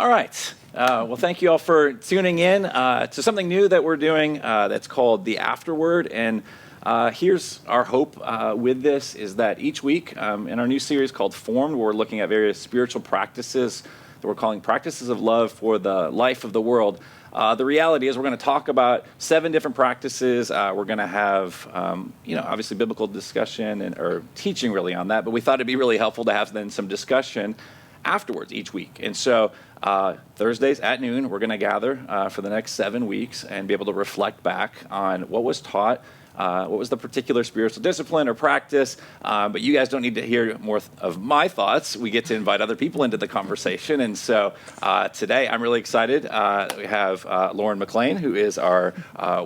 All right. Well, thank you all for tuning in to something new that we're doing that's called the Afterword. And here's our hope with this is that each week in our new series called Formed, where we're looking at various spiritual practices that we're calling practices of love for the life of the world. The reality is we're going to talk about 7 different practices. We're going to have, obviously biblical discussion or teaching really on that. But we thought it'd be really helpful to have then some discussion afterwards each week. And so Thursdays at noon, we're going to gather for the next 7 weeks and be able to reflect back on what was taught, what was the particular spiritual discipline or practice. But you guys don't need to hear more of my thoughts. We get to invite other people into the conversation. And so today I'm really excited. We have Lauren Mclean, who is our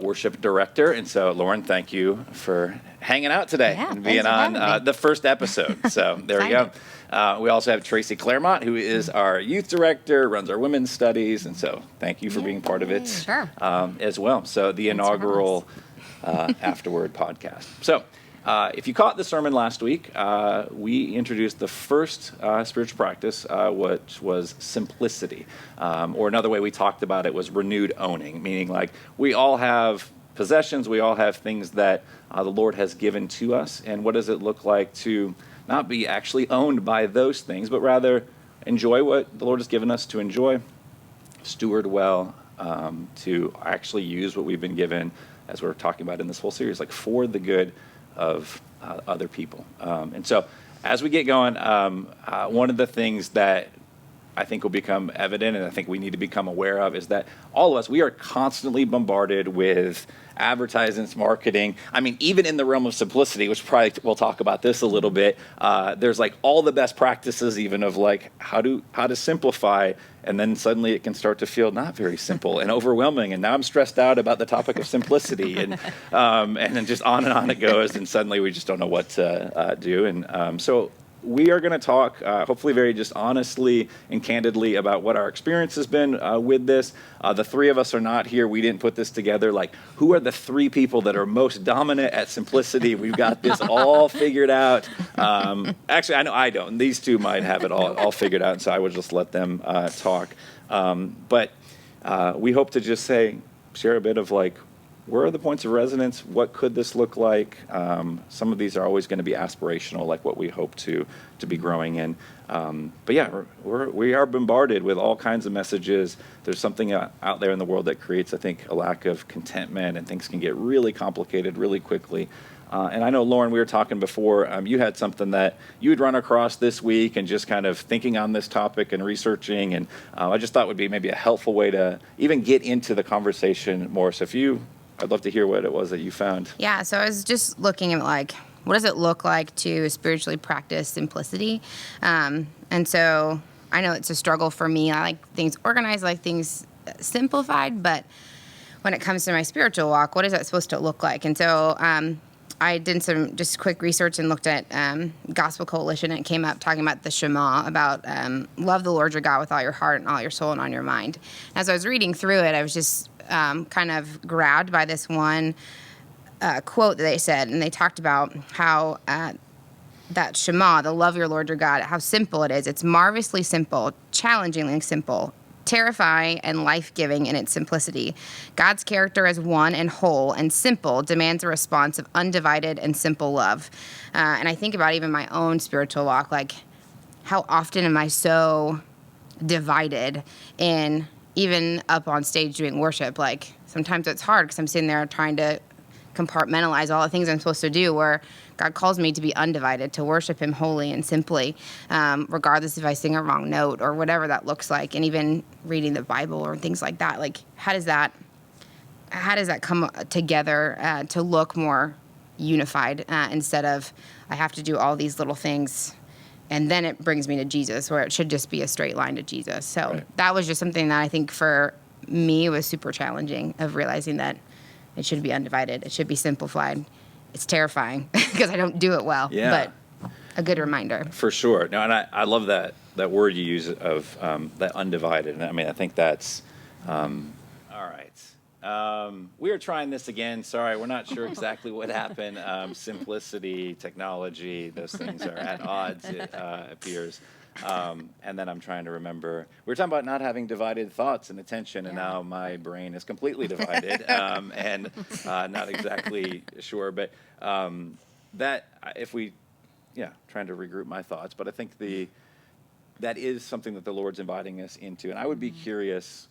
worship director. And so, Lauren, thank you for hanging out today and being on the first episode. So there we go. We also have Tracy Claremont, who is our youth director, runs our women's studies, and so thank you for being part of it as well. So the inaugural Afterword podcast. So if you caught the sermon last week, we introduced the first spiritual practice, which was simplicity. Or another way we talked about it was renewed owning, meaning like we all have possessions, we all have things that the Lord has given to us, and what does it look like to not be actually owned by those things, but rather enjoy what the Lord has given us to enjoy, steward well, to actually use what we've been given, as we're talking about in this whole series, like for the good of other people. And so as we get going, one of the things that I think will become evident and I think we need to become aware of is that all of us, we are constantly bombarded with advertisements, marketing. I mean, even in the realm of simplicity, which probably we'll talk about this a little bit, there's like all the best practices even of like how to simplify, and then suddenly it can start to feel not very simple and overwhelming, and now I'm stressed out about the topic of simplicity, and then just on and on it goes, and suddenly we just don't know what to do. And so we are going to talk, hopefully very just honestly and candidly about what our experience has been with this. The 3 of us are not here. We didn't put this together. Like, who are the 3 people that are most dominant at simplicity? We've got this all figured out. Actually, I know I don't. These 2 might have it all figured out, and so I would just let them talk. But we hope to just share a bit of like, where are the points of resonance? What could this look like? Some of these are always going to be aspirational, like what we hope to be growing in. But yeah, we are bombarded with all kinds of messages. There's something out there in the world that creates, I think, a lack of contentment, and things can get really complicated really quickly. And I know, Lauren, we were talking before, you had something that you had run across this week and just kind of thinking on this topic and researching, and I just thought would be maybe a helpful way to even get into the conversation more. So I'd love to hear what it was that you found. Yeah, so I was just looking at like, what does it look like to spiritually practice simplicity? And so I know it's a struggle for me. I like things organized, I like things simplified, but when it comes to my spiritual walk, what is that supposed to look like? And so I did some just quick research and looked at Gospel Coalition, and it came up talking about the Shema, about love the Lord your God with all your heart and all your soul and on your mind. As I was reading through it, I was just kind of grabbed by this one quote that they said, and they talked about how that Shema, the love your Lord your God, how simple it is. It's marvelously simple, challengingly simple, terrifying, and life-giving in its simplicity. God's character as one and whole and simple demands a response of undivided and simple love. And I think about even my own spiritual walk, like how often am I so divided in even up on stage doing worship? Like sometimes it's hard because I'm sitting there trying to compartmentalize all the things I'm supposed to do, where God calls me to be undivided, to worship him wholly and simply, regardless if I sing a wrong note or whatever that looks like. And even reading the Bible or things like that, like how does that come together to look more unified instead of I have to do all these little things and then it brings me to Jesus, where it should just be a straight line to Jesus. So That was just something that I think for me was super challenging, of realizing that it should be undivided. It should be simplified. It's terrifying because I don't do it well, but a good reminder. For sure. No, and I love that word you use of that undivided. And I mean, I think that's all right. We are trying this again. Sorry, we're not sure exactly what happened. Simplicity, technology, those things are at odds, it appears. And then I'm trying to remember. We were talking about not having divided thoughts and attention, and Yeah. now my brain is completely divided and not exactly sure. But that if we, trying to regroup my thoughts. But I think that is something that the Lord's inviting us into. And I would be curious,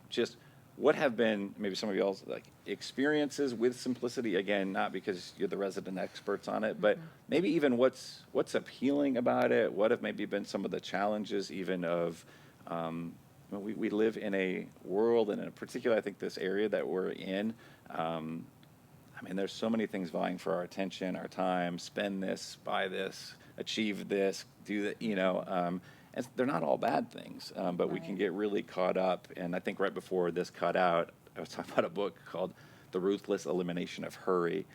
just what have been maybe some of y'all's like experiences with simplicity? Again, not because you're the resident experts on it, but maybe even what's appealing about it. What have maybe been some of the challenges, even of we live in a world, and in particular, I think this area that we're in. I mean, there's so many things vying for our attention, our time. Spend this, buy this, achieve this, do that. And they're not all bad things, but we can get really caught up. And I think right before this cut out, I was talking about a book called The Ruthless Elimination of Hurry.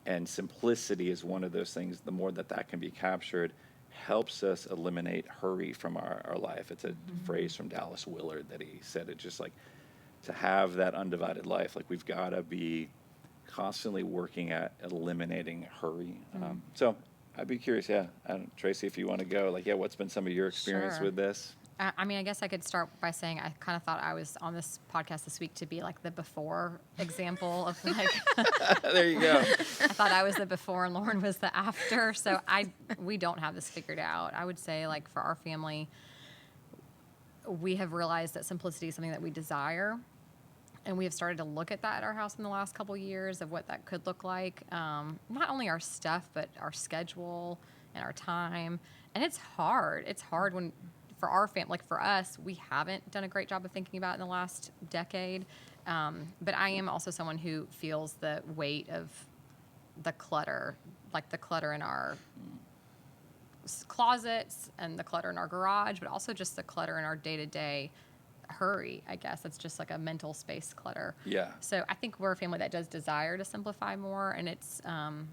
And simplicity is one of those things. The more that can be captured, helps us eliminate hurry from our life. It's a phrase from Dallas Willard that he said. It's just like to have that undivided life. Like we've got to be constantly working at eliminating hurry. So I'd be curious, Tracy, if you want to go, what's been some of your experience Sure. with this? I mean, I guess I could start by saying I kind of thought I was on this podcast this week to be like the before example of like. There you go. I thought I was the before and Lauren was the after. So we don't have this figured out. I would say like for our family, we have realized that simplicity is something that we desire. And we have started to look at that at our house in the last couple of years of what that could look like. Not only our stuff, but our schedule and our time. And it's hard. It's hard when, for our family, like for us, we haven't done a great job of thinking about it in the last decade. But I am also someone who feels the weight of the clutter, like the clutter in our closets and the clutter in our garage, but also just the clutter in our day-to-day hurry, I guess. It's just like a mental space clutter. Yeah. So I think we're a family that does desire to simplify more, and it's and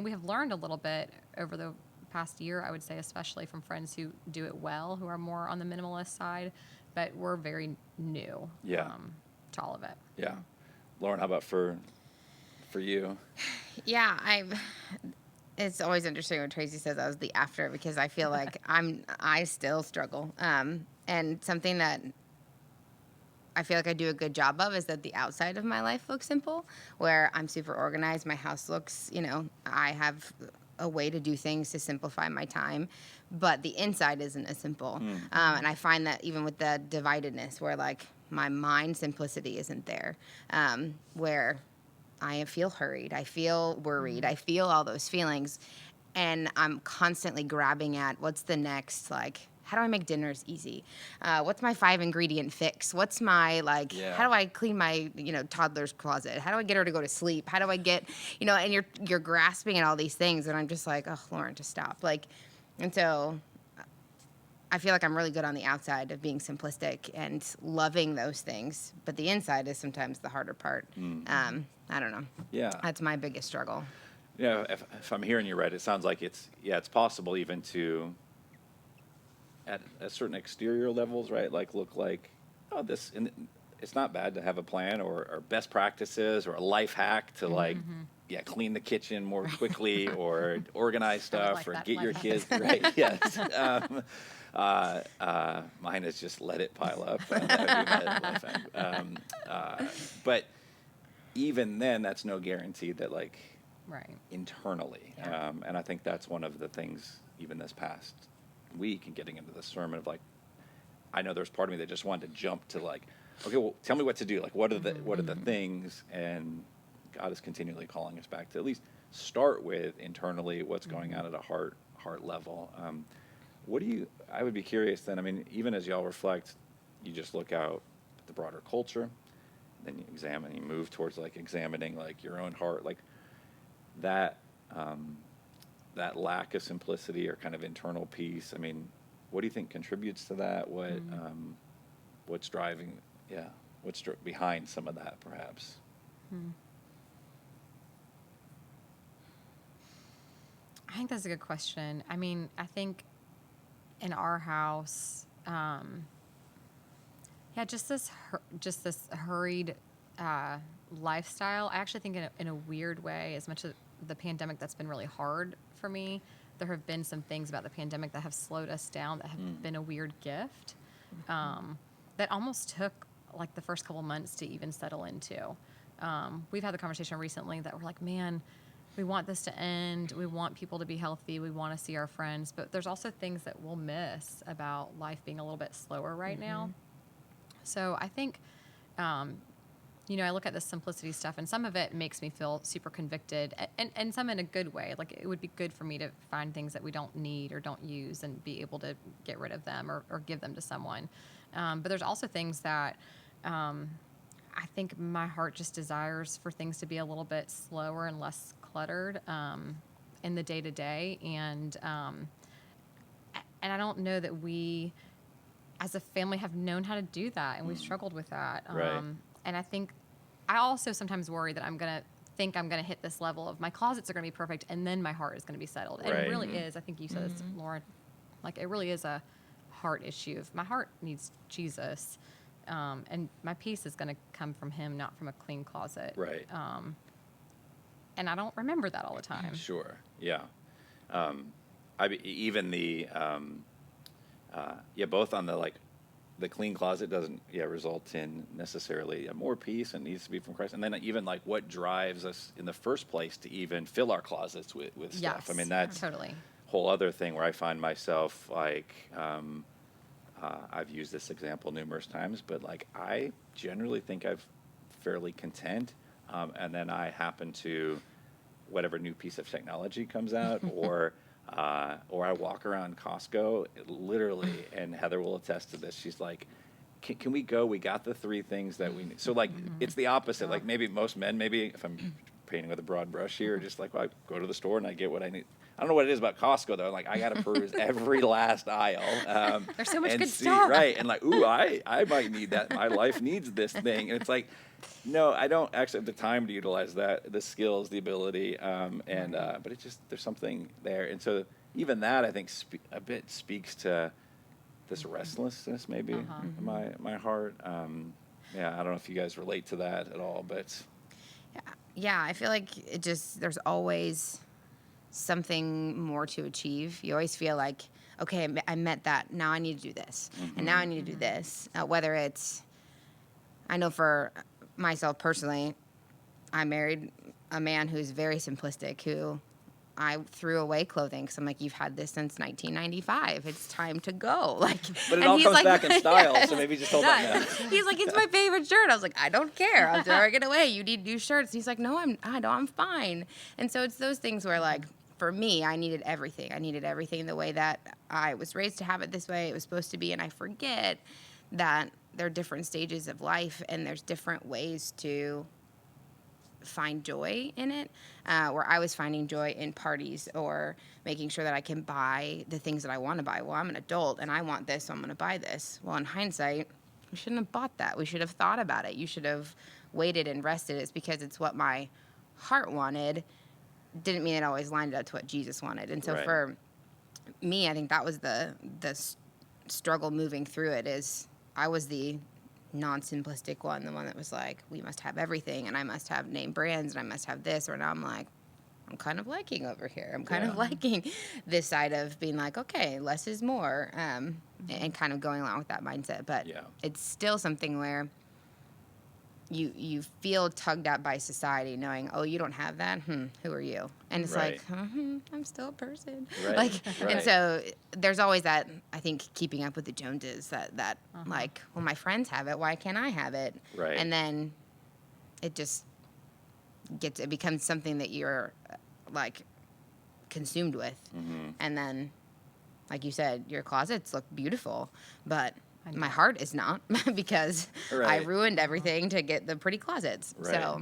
we have learned a little bit over the past year, I would say, especially from friends who do it well, who are more on the minimalist side, but we're very new to all of it. Yeah. Lauren, how about for you? Yeah, it's always interesting when Tracy says I was the after, because I feel like I still struggle. And something that I feel like I do a good job of is that the outside of my life looks simple, where I'm super organized. My house looks, I have a way to do things to simplify my time, but the inside isn't as simple. And I find that even with the dividedness, where like my mind simplicity isn't there, where I feel hurried, I feel worried, I feel all those feelings, and I'm constantly grabbing at what's the next, like, how do I make dinners easy? What's my 5-ingredient fix? What's my, how do I clean my, toddler's closet? How do I get her to go to sleep? How do I get, and you're grasping at all these things, and I'm just like, oh, Lauren, just stop. And so I feel like I'm really good on the outside of being simplistic and loving those things, but the inside is sometimes the harder part. I don't know. Yeah. That's my biggest struggle. If I'm hearing you right, it sounds like it's possible even to, at a certain exterior levels, right? Like look like, this, and it's not bad to have a plan or best practices or a life hack to clean the kitchen more quickly or organize stuff or get your kids right. Yes. Mine is just let it pile up. That would be my life hack. But even then, that's no guarantee that Right. internally. Yeah. And I think that's one of the things, even this past week and getting into the sermon of I know there's part of me that just wanted to jump to okay, well, tell me what to do. What are the things? And God is continually calling us back to at least start with internally what's going on at a heart level. I would be curious then, I mean, even as y'all reflect, you just look out at the broader culture, then you examine, you move towards examining your own heart, that that lack of simplicity or kind of internal peace. I mean, what do you think contributes to that? What's driving? Yeah, what's behind some of that, perhaps? I think that's a good question. I mean, I think in our house, just this hurried lifestyle. I actually think in a weird way, as much as the pandemic, that's been really hard for me. there have been some things about the pandemic that have slowed us down, that have been a weird gift, that almost took like the first couple months to even settle into. We've had the conversation recently that we're like, man, we want this to end. We want people to be healthy. We want to see our friends. But there's also things that we'll miss about life being a little bit slower right now. So I think, I look at this simplicity stuff, and some of it makes me feel super convicted, and some in a good way. Like, it would be good for me to find things that we don't need or don't use and be able to get rid of them or give them to someone. But there's also things that I think my heart just desires for things to be a little bit slower and less cluttered in the day-to-day. And I don't know that we, as a family, have known how to do that, and we've struggled with that. Right. And I think I also sometimes worry that I'm going to hit this level of my closets are going to be perfect, and then my heart is going to be settled. And Right. it really is. I think you said this, Lauren. Like, it really is a heart issue. If my heart needs Jesus, and my peace is going to come from Him, not from a clean closet. Right. And I don't remember that all the time. Sure. Yeah. Even the both on the clean closet doesn't result in necessarily more peace, and needs to be from Christ. And then even like what drives us in the first place to even fill our closets with stuff. Yes, I mean, that's totally. a whole other thing where I find myself like, I've used this example numerous times, but like I generally think I'm fairly content. And then I happen to, whatever new piece of technology comes out, or I walk around Costco, literally, and Heather will attest to this. She's like, can we go? We got the 3 things that we need. So like, it's the opposite. Like maybe most men, maybe if I'm painting with a broad brush here, just like, well, I go to the store and I get what I need. I don't know what it is about Costco though. Like I got to peruse every last aisle. There's so much good see, stuff. right? And like, ooh, I might need that. My life needs this thing. And it's like, no, I don't actually have the time to utilize that, the skills, the ability, but it just, there's something there. And so even that, I think, a bit speaks to this restlessness, maybe, in my heart. I don't know if you guys relate to that at all, but. Yeah, I feel like there's always something more to achieve. You always feel like, okay, I met that. Now I need to do this. And now I need to do this. Whether it's, I know for myself personally, I married a man who's very simplistic, who I threw away clothing because I'm like, you've had this since 1995. It's time to go. Like, but it all comes back in style, so maybe just hold on. He's like, it's my favorite shirt. I was like, I don't care. I'm throwing it away. You need new shirts. And he's like, no, I'm fine. And so it's those things where, like, for me, I needed everything. I needed everything the way that I was raised to have it this way. It was supposed to be, and I forget that there are different stages of life, and there's different ways to find joy in it, where I was finding joy in parties or making sure that I can buy the things that I want to buy. Well, I'm an adult and I want this, so I'm going to buy this. Well, in hindsight, we shouldn't have bought that. We should have thought about it. You should have waited and rested. It's because it's what my heart wanted. Didn't mean it always lined up to what Jesus wanted. And so for me, I think that was the struggle moving through it. Is I was the non-simplistic one, the one that was like, we must have everything, and I must have name brands, and I must have this. Or now I'm like, I'm kind of liking over here. I'm kind of liking this side of being like, okay, less is more, and kind of going along with that mindset. But it's still something where you feel tugged at by society, knowing, oh, you don't have that. Who are you? And it's like, I'm still a person. And so there's always that, I think, keeping up with the Joneses, that like, well, my friends have it, why can't I have it? Right. And then it just it becomes something that you're like consumed with. And then, like you said, your closets look beautiful, but my heart is not, because I ruined everything to get the pretty closets. Well,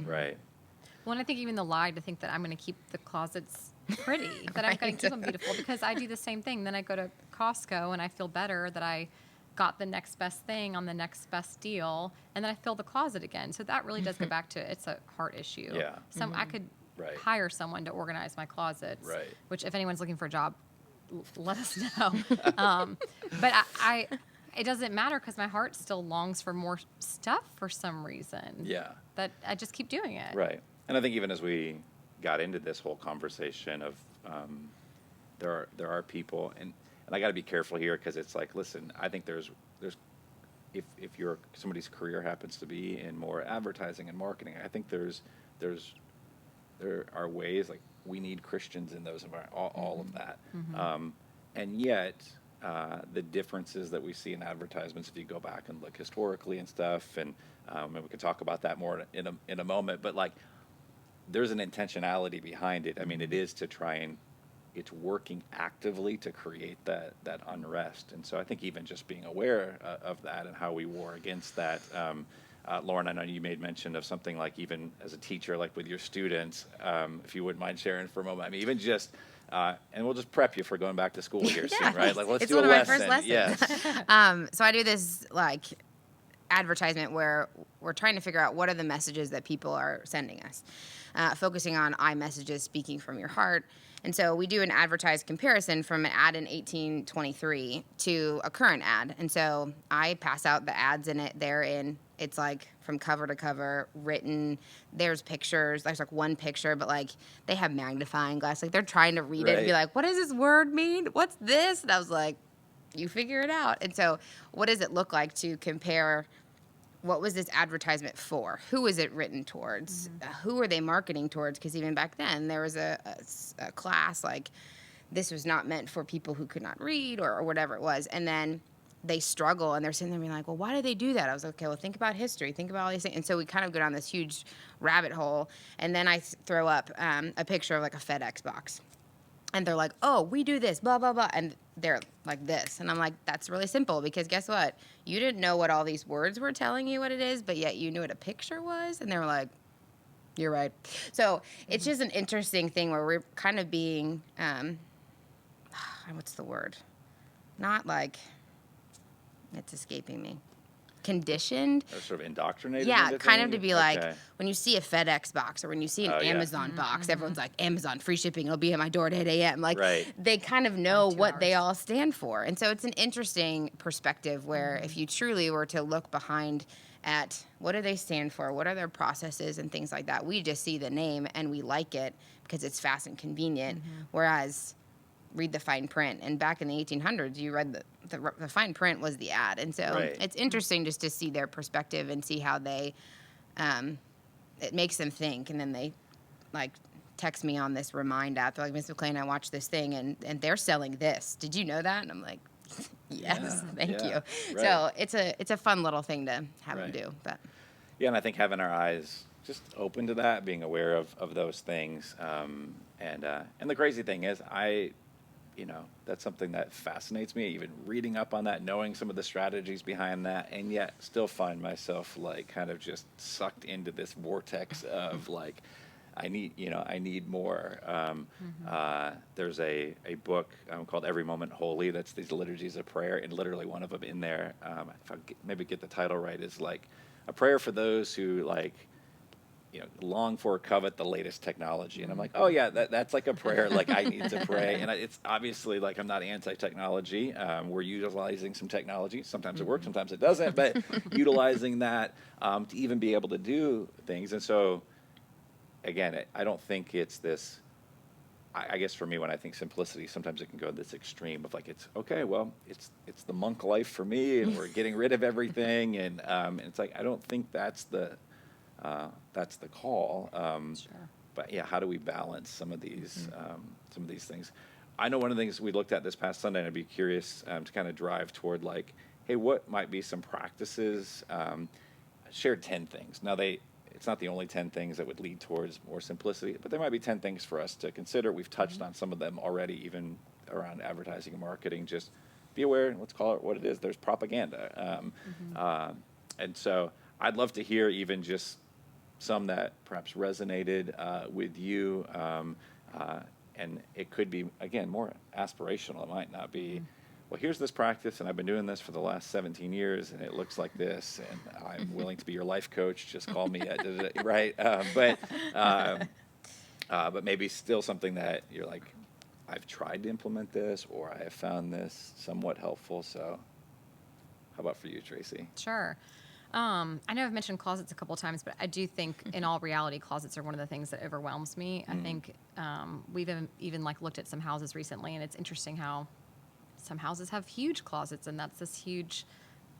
and I think even the lie to think that I'm going to keep the closets pretty, that I'm going to keep them beautiful, because I do the same thing. Then I go to Costco and I feel better that I got the next best thing on the next best deal, and then I fill the closet again. So that really does go back to, it's a heart issue. I could hire someone to organize my closets, which if anyone's looking for a job, let us know. But I it doesn't matter, because my heart still longs for more stuff for some reason. That I just keep doing it. And I think even as we got into this whole conversation of there are people, and I got to be careful here because it's like, listen, I think there's if somebody's career happens to be in more advertising and marketing, I think there are ways, like, we need Christians in those environments, all of that. And yet, the differences that we see in advertisements, if you go back and look historically and stuff, and we can talk about that more in a moment, but like, there's an intentionality behind it. I mean, it is to try and it's working actively to create that unrest. And so I think even just being aware of that and how we war against that. Lauren, I know you made mention of something like, even as a teacher, like with your students, if you wouldn't mind sharing for a moment. I mean, even just, and we'll just prep you for going back to school here soon, right? Like, let's do a lesson. It's one of my first lessons. Yes. So I do this like advertisement where we're trying to figure out what are the messages that people are sending us, focusing on I messages, speaking from your heart. And so we do an advertised comparison from an ad in 1823 to a current ad. And so I pass out the ads in it. It's like from cover to cover, written. There's pictures. There's like one picture, but like they have magnifying glass. Like they're trying to read it and be like, what does this word mean? What's this? And I was like, you figure it out. And so what does it look like to compare what was this advertisement for? Who was it written towards? Who are they marketing towards? Because even back then, there was a class, like, this was not meant for people who could not read or whatever it was. And then they struggle, and they're sitting there being like, well, why did they do that? I was like, okay, well, think about history. Think about all these things. And so we kind of go down this huge rabbit hole. And then I throw up a picture of, like, a FedEx box. And they're like, oh, we do this, blah, blah, blah. And they're like this. And I'm like, that's really simple, because guess what? You didn't know what all these words were telling you what it is, but yet you knew what a picture was. And they were like, you're right. So it's just an interesting thing where we're kind of being, what's the word? Not like, it's escaping me. Conditioned. Or sort of indoctrinated. Yeah, into kind of things? to be like, when you see a FedEx box or when you see an Amazon box, everyone's like, Amazon, free shipping, it'll be at my door at 8 a.m. Like, they kind of know what they all stand for. And so it's an interesting perspective where if you truly were to look behind at what do they stand for, what are their processes and things like that, we just see the name and we like it because it's fast and convenient, whereas read the fine print. And back in the 1800s, you read the fine print was the ad. And so it's interesting just to see their perspective and see how they, it makes them think. And then they like text me on this Remind app. They're like, Miss Mclean, I watched this thing and they're selling this. Did you know that? And I'm like, yes, thank you. So it's a fun little thing to have them do. But yeah, and I think having our eyes just open to that, being aware of those things. And the crazy thing is, that's something that fascinates me, even reading up on that, knowing some of the strategies behind that, and yet still find myself like kind of just sucked into this vortex of like, I need more. There's a book called Every Moment Holy. That's these liturgies of prayer, and literally one of them in there, if I maybe get the title right, is like a prayer for those who like, long for, covet the latest technology. And I'm like, oh yeah, that's like a prayer. Like I need to pray. And it's obviously like, I'm not anti-technology. We're utilizing some technology. Sometimes it works, sometimes it doesn't, but utilizing that to even be able to do things. And so again, I don't think it's this, I guess for me, when I think simplicity, sometimes it can go this extreme of like, it's okay, well, it's the monk life for me, and we're getting rid of everything. And it's like, I don't think that's the call. But yeah, how do we balance some of these things? I know one of the things we looked at this past Sunday, and I'd be curious to kind of drive toward like, hey, what might be some practices? I shared 10 things. Now it's not the only 10 things that would lead towards more simplicity, but there might be 10 things for us to consider. We've touched on some of them already, even around advertising and marketing. Just be aware, let's call it what it is. There's propaganda. And so I'd love to hear even just some that perhaps resonated with you, and it could be, again, more aspirational. It might not be, well, here's this practice, and I've been doing this for the last 17 years, and it looks like this, and I'm willing to be your life coach. Just call me, right? But maybe still something that you're like, I've tried to implement this, or I have found this somewhat helpful. So how about for you, Tracy? Sure. I know I've mentioned closets a couple times, but I do think in all reality, closets are one of the things that overwhelms me. I think we've even like looked at some houses recently, and it's interesting how some houses have huge closets, and that's this huge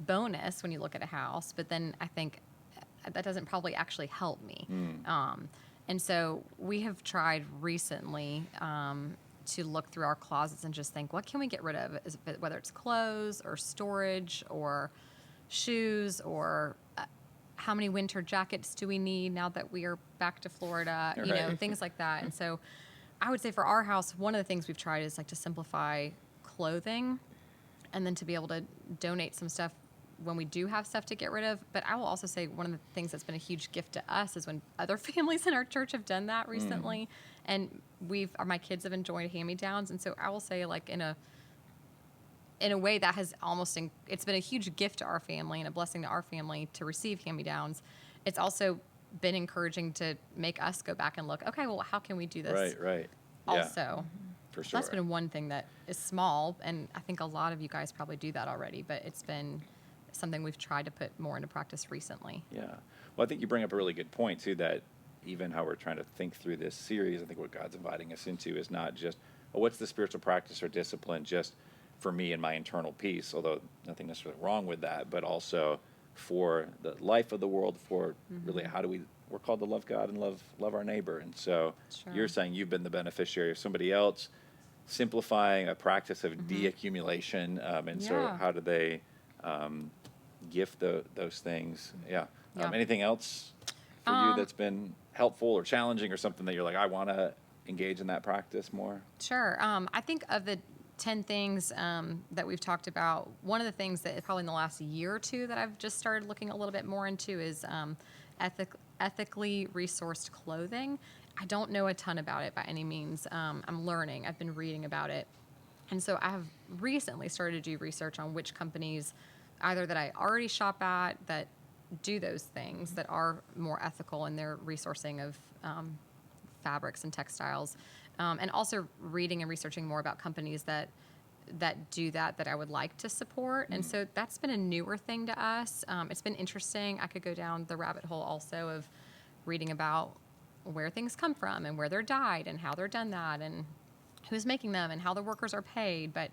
bonus when you look at a house. But then I think that doesn't probably actually help me. And so we have tried recently to look through our closets and just think, what can we get rid of? Whether it's clothes or storage or shoes or how many winter jackets do we need now that we are back to Florida, Right. things like that. And so I would say for our house, one of the things we've tried is like to simplify clothing and then to be able to donate some stuff when we do have stuff to get rid of. But I will also say one of the things that's been a huge gift to us is when other families in our church have done that recently. And my kids have enjoyed hand-me-downs. And so I will say, like, in a way that has it's been a huge gift to our family and a blessing to our family to receive hand-me-downs. It's also been encouraging to make us go back and look, okay, well, how can we do this Right. also? For sure. That's been one thing that is small, and I think a lot of you guys probably do that already, but it's been something we've tried to put more into practice recently. Yeah. Well, I think you bring up a really good point, too, that even how we're trying to think through this series, I think what God's inviting us into is not just, what's the spiritual practice or discipline just for me and my internal peace, although nothing necessarily wrong with that, but also for the life of the world, for really we're called to love God and love our neighbor. And so you're saying you've been the beneficiary of somebody else simplifying a practice of deaccumulation. So how do they gift those things? Yeah. Anything else for you that's been helpful or challenging or something that you're like, I want to engage in that practice more? Sure. I think of the 10 things that we've talked about, one of the things that probably in the last year or two that I've just started looking a little bit more into is ethically resourced clothing. I don't know a ton about it by any means. I'm learning. I've been reading about it. And so I have recently started to do research on which companies, either that I already shop at, that do those things, that are more ethical in their resourcing of fabrics and textiles. And also reading and researching more about companies that do that I would like to support. And so that's been a newer thing to us. It's been interesting. I could go down the rabbit hole also of reading about where things come from and where they're dyed and how they're done that and who's making them and how the workers are paid. But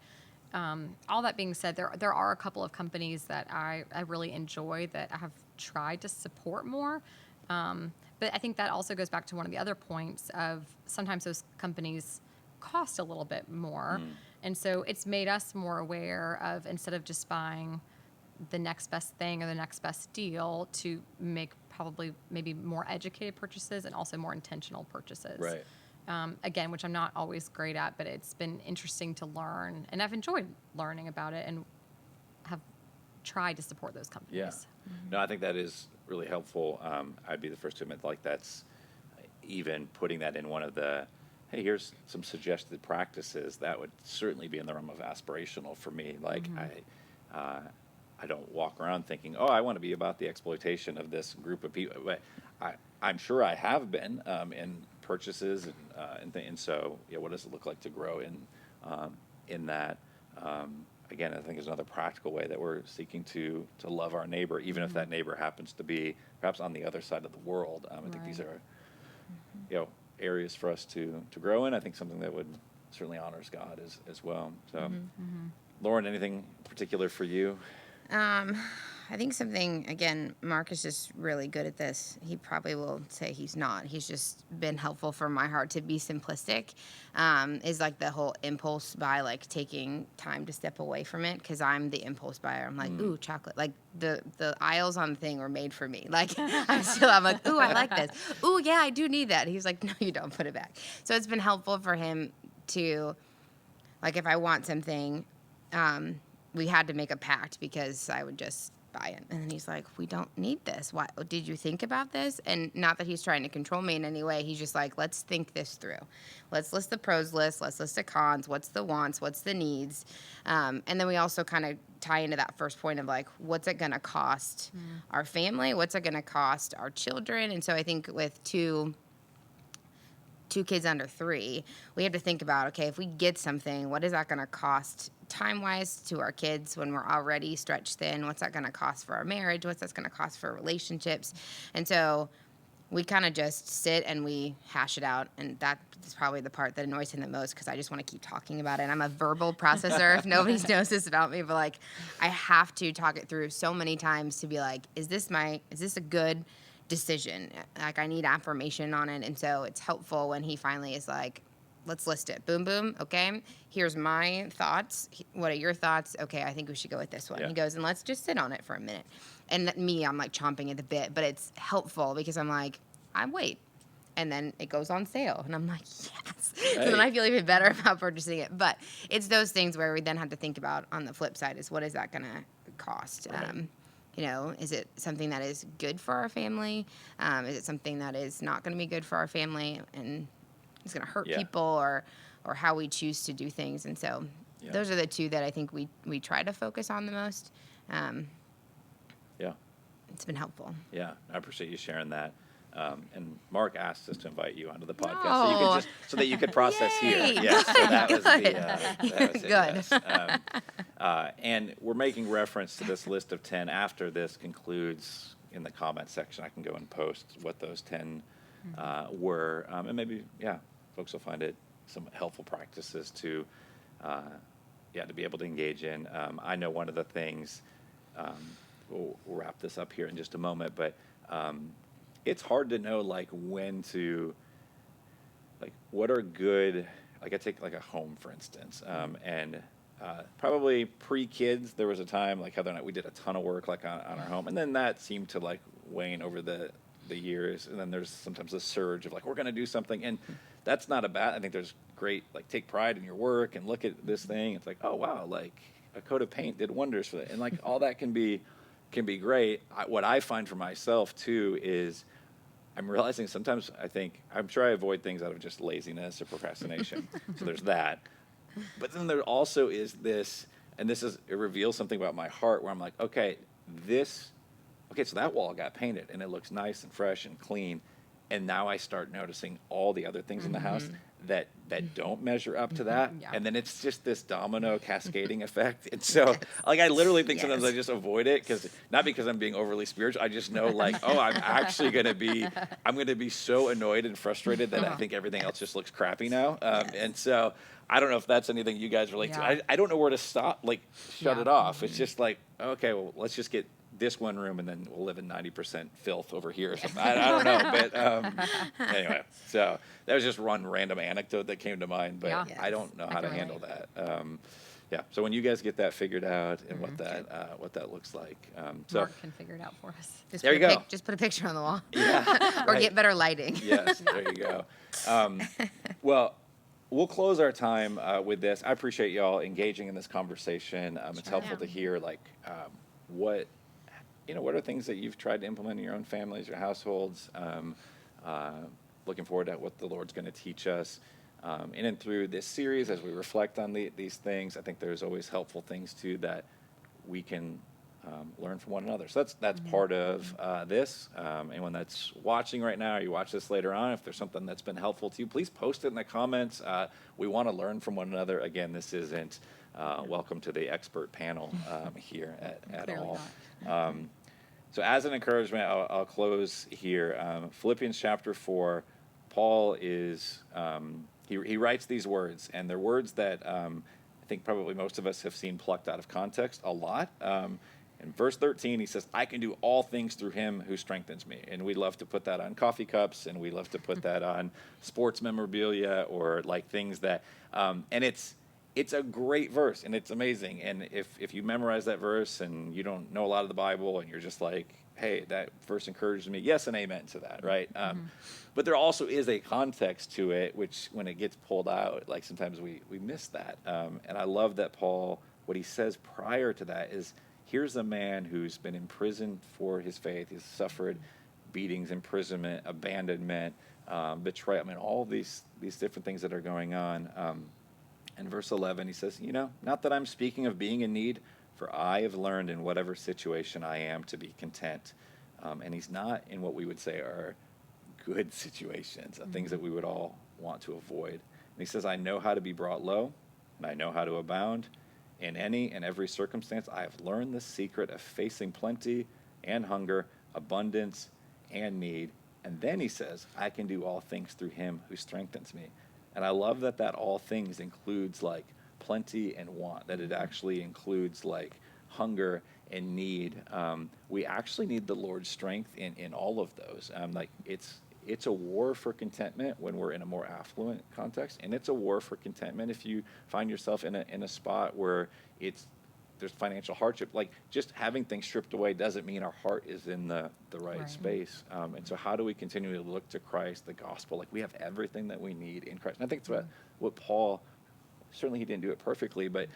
all that being said, there are a couple of companies that I really enjoy that I have tried to support more. But I think that also goes back to one of the other points of sometimes those companies cost a little bit more. And so it's made us more aware of, instead of just buying the next best thing or the next best deal, to make probably maybe more educated purchases and also more intentional purchases. Right. Again, which I'm not always great at, but it's been interesting to learn. And I've enjoyed learning about it and have tried to support those companies. Yeah. No, I think that is really helpful. I'd be the first to admit, like, that's even putting that in one of the, hey, here's some suggested practices, that would certainly be in the realm of aspirational for me. Like, I don't walk around thinking, I want to be about the exploitation of this group of people. But I'm sure I have been in purchases and so what does it look like to grow in that? Again, I think is another practical way that we're seeking to love our neighbor, even if that neighbor happens to be perhaps on the other side of the world. I think these are, areas for us to grow in. I think something that would certainly honors God as well. So, Lauren, anything particular for you? I think something, again, Mark is just really good at this. He probably will say he's not. He's just been helpful for my heart to be simplistic, is like the whole impulse buy, like taking time to step away from it, because I'm the impulse buyer. I'm like, ooh, chocolate. Like the aisles on the thing were made for me. Like I'm like, ooh, I like this. Ooh, yeah, I do need that. He's like, no, you don't, put it back. So it's been helpful for him to, like, if I want something, we had to make a pact, because I would just buy it. And then he's like, we don't need this. Why? Did you think about this? And not that he's trying to control me in any way. He's just like, let's think this through. Let's list the pros list. Let's list the cons. What's the wants? What's the needs? And then we also kind of tie into that first point of, like, what's it going to cost our family? What's it going to cost our children? And so I think with two 2 kids under 3, we have to think about, okay, if we get something, what is that going to cost time-wise to our kids when we're already stretched thin? What's that going to cost for our marriage? What's that going to cost for relationships? And so we kind of just sit and we hash it out, and that's probably the part that annoys him the most, because I just want to keep talking about it. I'm a verbal processor. If nobody knows this about me, but like, I have to talk it through so many times to be like, is this a good decision? Like, I need affirmation on it. And so it's helpful when he finally is like, let's list it. Boom, boom. Okay, here's my thoughts. What are your thoughts? Okay, I think we should go with this one. Yeah. He goes, and let's just sit on it for a minute. And I'm like chomping at the bit, but it's helpful because I'm like, I wait. And then it goes on sale. And I'm like, yes. Hey. So then I feel even better about purchasing it. But it's those things where we then have to think about, on the flip side, is what is that going to cost? Right. Is it something that is good for our family? Is it something that is not going to be good for our family and it's going to hurt people, or how we choose to do things? And so those are the two that I think we try to focus on the most. Yeah. It's been helpful. Yeah, I appreciate you sharing that. And Mark asked us to invite you onto the podcast Oh. so that you could process here. Yay. Yeah, so that was the Good. that was it, Good. yes. And we're making reference to this list of 10 after this concludes in the comment section. I can go and post what those 10 were, and maybe folks will find it some helpful practices to be able to engage in. I know one of the things. We'll wrap this up here in just a moment, but it's hard to know when to what are good. I take a home for instance, and probably pre-kids there was a time Heather and I, we did a ton of work on our home, and then that seemed to wane over the years, and then there's sometimes a surge of we're going to do something, and that's not a bad. I think there's great take pride in your work and look at this thing. It's oh wow, a coat of paint did wonders for that, and all that can be great. What I find for myself too is I'm realizing sometimes I'm sure I avoid things out of just laziness or procrastination. So there's that. But then there also is this, and it reveals something about my heart where I'm okay, so that wall got painted and it looks nice and fresh and clean. And now I start noticing all the other things in the house that don't measure up to that. Yeah. And then it's just this domino cascading effect. And so I literally think sometimes I just avoid it, not because I'm being overly spiritual. I just know I'm actually going to be so annoyed and frustrated that I think everything else just looks crappy now. And so I don't know if that's anything you guys relate to. I don't know where to stop, shut it off. It's just okay, well, let's just get this one room and then we'll live in 90% filth over here or something. I don't know, but anyway, so that was just one random anecdote that came to mind, but I don't know how to handle that. So when you guys get that figured out and what that looks like, Mark can figure it out for us. There you go. Just put a picture on the wall. Yeah, Or right. get better lighting. Yes, there you go. Well, we'll close our time with this. I appreciate y'all engaging in this conversation. It's helpful to hear what are things that you've tried to implement in your own families, your households. Looking forward to what the Lord's going to teach us. In and through this series, as we reflect on these things, I think there's always helpful things too that we can learn from one another. So that's part of this. Anyone that's watching right now, or you watch this later on, if there's something that's been helpful to you, please post it in the comments. We want to learn from one another. Again, this isn't welcome to the expert panel here at all. So as an encouragement, I'll close here. Philippians chapter 4, Paul is, he writes these words, and they're words that I think probably most of us have seen plucked out of context a lot. In verse 13, he says, I can do all things through him who strengthens me. And we love to put that on coffee cups, and we love to put that on sports memorabilia or things that, and it's a great verse, and it's amazing. And if you memorize that verse and you don't know a lot of the Bible and you're just hey, that verse encourages me, yes and amen to that, right? But there also is a context to it, which when it gets pulled out, sometimes we miss that. And I love that Paul, what he says prior to that is, here's a man who's been imprisoned for his faith. He's suffered beatings, imprisonment, abandonment, betrayal. All these different things that are going on. In verse 11, he says, not that I'm speaking of being in need, for I have learned in whatever situation I am to be content. And he's not in what we would say are good situations, things that we would all want to avoid. And he says, I know how to be brought low, and I know how to abound. In any and every circumstance, I have learned the secret of facing plenty and hunger, abundance and need. And then he says, I can do all things through him who strengthens me. And I love that all things includes like plenty and want, that it actually includes like hunger and need. We actually need the Lord's strength in all of those. Like it's a war for contentment when we're in a more affluent context, and it's a war for contentment if you find yourself in a spot where there's financial hardship. Like just having things stripped away doesn't mean our heart is in the right space. And so how do we continue to look to Christ, the gospel? Like we have everything that we need in Christ. And I think that's what Paul, certainly he didn't do it perfectly, but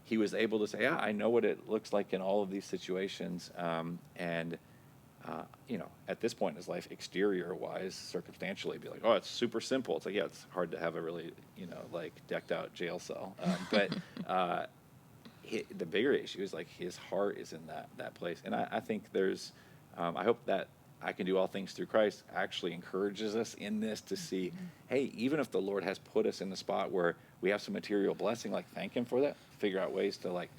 he was able to say, yeah, I know what it looks like in all of these situations. At this point in his life, exterior-wise, circumstantially, be like, oh, it's super simple. It's like, yeah, it's hard to have a really, like decked-out jail cell. But the bigger issue is like his heart is in that place. And I think I hope that I can do all things through Christ actually encourages us in this to see, hey, even if the Lord has put us in the spot where we have some material blessing, like thank him for that, figure out ways to like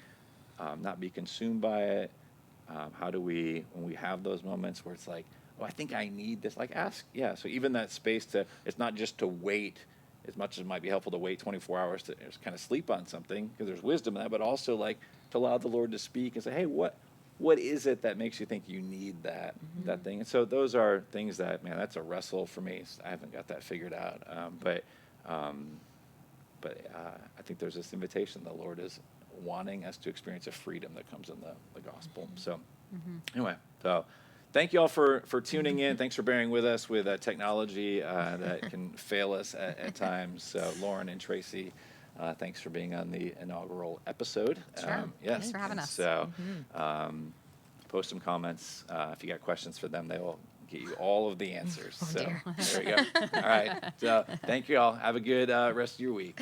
not be consumed by it. How do we, when we have those moments where it's like, oh, I think I need this, like ask. Yeah, so even that space it's not just to wait, as much as it might be helpful to wait 24 hours to just kind of sleep on something, because there's wisdom in that, but also like to allow the Lord to speak and say, hey, what is it that makes you think you need that thing? And so those are things that, man, that's a wrestle for me. I haven't got that figured out. But I think there's this invitation the Lord is wanting us to experience a freedom that comes in the gospel. So anyway, so thank you all for tuning in. Thanks for bearing with us with technology that can fail us at times. So Lauren and Tracy, thanks for being on the inaugural episode. Sure. Yes. Thanks for having us. So post some comments. If you got questions for them, they will get you all of the answers. So dear. there we go. All right. So thank you all. Have a good rest of your week.